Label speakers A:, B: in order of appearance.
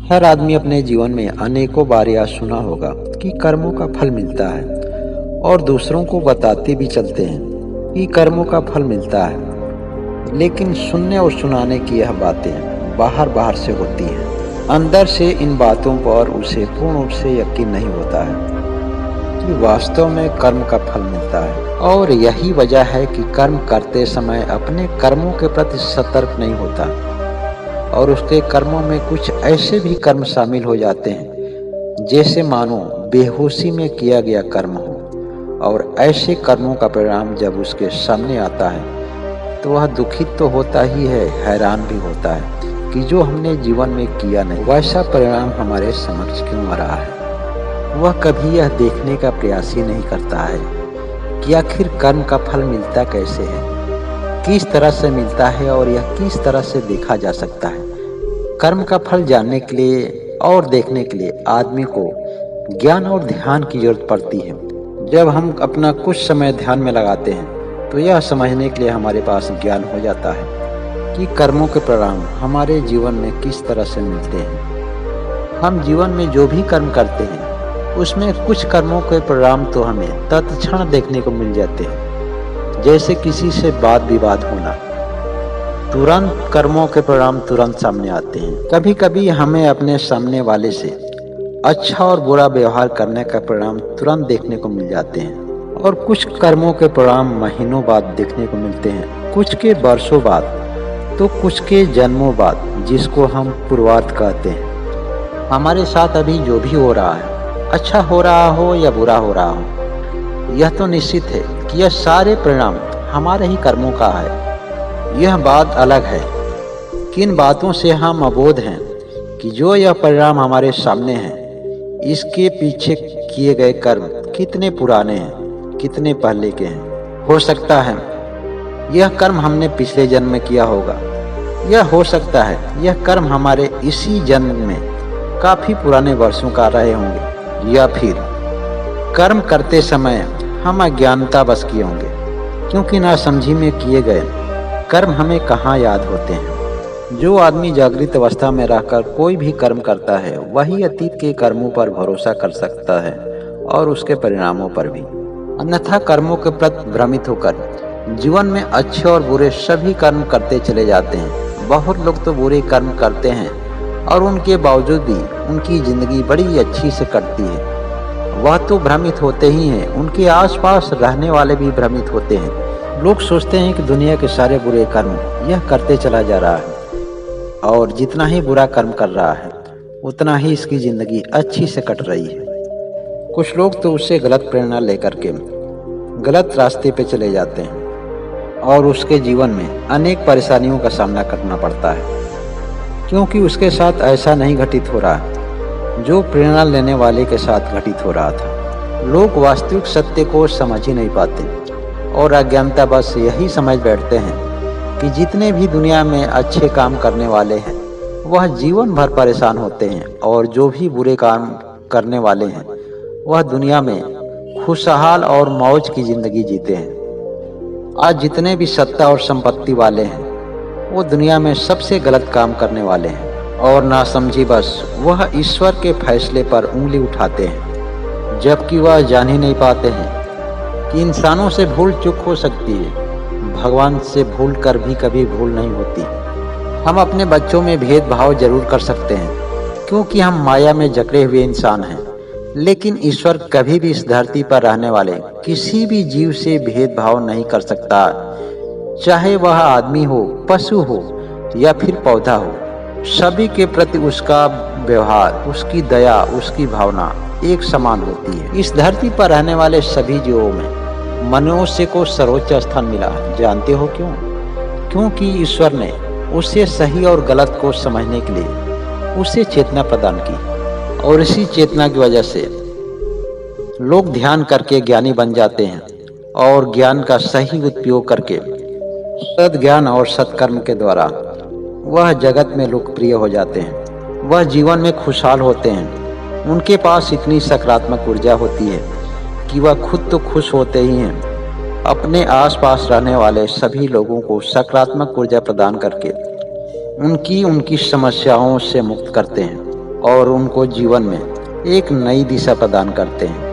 A: हर आदमी अपने जीवन में अनेकों बार यह सुना होगा कि कर्मों का फल मिलता है और दूसरों को बताते भी चलते हैं कि कर्मों का फल मिलता है। लेकिन सुनने और सुनाने की यह बातें बाहर बाहर से होती हैं। अंदर से इन बातों पर उसे पूर्ण रूप से यकीन नहीं होता है कि वास्तव में कर्म का फल मिलता है। और यही वजह है कि कर्म करते समय अपने कर्मों के प्रति सतर्क नहीं होता और उसके कर्मों में कुछ ऐसे भी कर्म शामिल हो जाते हैं जैसे मानो बेहोशी में किया गया कर्म हो। और ऐसे कर्मों का परिणाम जब उसके सामने आता है तो वह दुखित तो होता ही है, हैरान भी होता है कि जो हमने जीवन में किया नहीं वैसा परिणाम हमारे समक्ष क्यों आ रहा है। वह कभी यह देखने का प्रयास ही नहीं करता है कि आखिर कर्म का फल मिलता कैसे है, किस तरह से मिलता है और यह किस तरह से देखा जा सकता है। कर्म का फल जानने के लिए और देखने के लिए आदमी को ज्ञान और ध्यान की जरूरत पड़ती है। जब हम अपना कुछ समय ध्यान में लगाते हैं तो यह समझने के लिए हमारे पास ज्ञान हो जाता है कि कर्मों के परिणाम हमारे जीवन में किस तरह से मिलते हैं। हम जीवन में जो भी कर्म करते हैं उसमें कुछ कर्मों के परिणाम तो हमें तत्क्षण देखने को मिल जाते हैं, जैसे किसी से वाद विवाद होना। तुरंत कर्मों के परिणाम तुरंत सामने आते हैं। कभी कभी हमें अपने सामने वाले से अच्छा और बुरा व्यवहार करने का परिणाम तुरंत देखने को मिल जाते हैं और कुछ कर्मों के परिणाम महीनों बाद देखने को मिलते हैं, कुछ के वर्षों बाद तो कुछ के जन्मों बाद, जिसको हम पूर्वार्थ कहते हैं। हमारे साथ अभी जो भी हो रहा है, अच्छा हो रहा हो या बुरा हो रहा हो, यह तो निश्चित है कि यह सारे परिणाम हमारे ही कर्मों का है। यह बात अलग है कि इन बातों से हम अबोध हैं कि जो यह परिणाम हमारे सामने हैं इसके पीछे किए गए कर्म कितने पुराने हैं, कितने पहले के हैं। हो सकता है यह कर्म हमने पिछले जन्म में किया होगा, यह हो सकता है यह कर्म हमारे इसी जन्म में काफी पुराने वर्षों का रहे होंगे, या फिर कर्म करते समय हम अज्ञानतावश किए होंगे, क्योंकि नासमझी में किए गए कर्म हमें कहाँ याद होते हैं। जो आदमी जागृत अवस्था में रहकर कोई भी कर्म करता है वही अतीत के कर्मों पर भरोसा कर सकता है और उसके परिणामों पर भी। अन्यथा कर्मों के प्रति भ्रमित होकर जीवन में अच्छे और बुरे सभी कर्म करते चले जाते हैं। बहुत लोग तो बुरे कर्म करते हैं और उनके बावजूद भी उनकी जिंदगी बड़ी अच्छी से कटती है। वह तो भ्रमित होते ही हैं, उनके आसपास रहने वाले भी भ्रमित होते हैं। लोग सोचते हैं कि दुनिया के सारे बुरे कर्म यह करते चला जा रहा है और जितना ही बुरा कर्म कर रहा है उतना ही इसकी जिंदगी अच्छी से कट रही है। कुछ लोग तो उससे गलत प्रेरणा लेकर के गलत रास्ते पे चले जाते हैं और उसके जीवन में अनेक परेशानियों का सामना करना पड़ता है, क्योंकि उसके साथ ऐसा नहीं घटित हो रहा जो प्रेरणा लेने वाले के साथ घटित हो रहा था। लोग वास्तविक सत्य को समझ ही नहीं पाते और अज्ञानता बस यही समझ बैठते हैं कि जितने भी दुनिया में अच्छे काम करने वाले हैं वह जीवन भर परेशान होते हैं और जो भी बुरे काम करने वाले हैं वह दुनिया में खुशहाल और मौज की जिंदगी जीते हैं। आज जितने भी सत्ता और संपत्ति वाले हैं वो दुनिया में सबसे गलत काम करने वाले हैं और नासमझी बस वह ईश्वर के फैसले पर उंगली उठाते हैं, जबकि वह जान ही नहीं पाते हैं कि इंसानों से भूल चूक हो सकती है, भगवान से भूल कर भी कभी भूल नहीं होती। हम अपने बच्चों में भेदभाव जरूर कर सकते हैं क्योंकि हम माया में जकड़े हुए इंसान हैं, लेकिन ईश्वर कभी भी इस धरती पर रहने वाले किसी भी जीव से भेदभाव नहीं कर सकता, चाहे वह आदमी हो, पशु हो या फिर पौधा हो। सभी के प्रति उसका व्यवहार, उसकी दया, उसकी भावना एक समान होती है। इस धरती पर रहने वाले सभी जीवों में मनुष्य को सर्वोच्च स्थान मिला। जानते हो क्यों? क्योंकि ईश्वर ने उसे सही और गलत को समझने के लिए उसे चेतना प्रदान की और इसी चेतना की वजह से लोग ध्यान करके ज्ञानी बन जाते हैं और ज्ञान का सही उपयोग करके सद्ज्ञान और सत्कर्म के द्वारा वह जगत में लोकप्रिय हो जाते हैं। वह जीवन में खुशहाल होते हैं। उनके पास इतनी सकारात्मक ऊर्जा होती है कि वह खुद तो खुश होते ही हैं, अपने आसपास रहने वाले सभी लोगों को सकारात्मक ऊर्जा प्रदान करके उनकी समस्याओं से मुक्त करते हैं। और उनको जीवन में एक नई दिशा प्रदान करते हैं।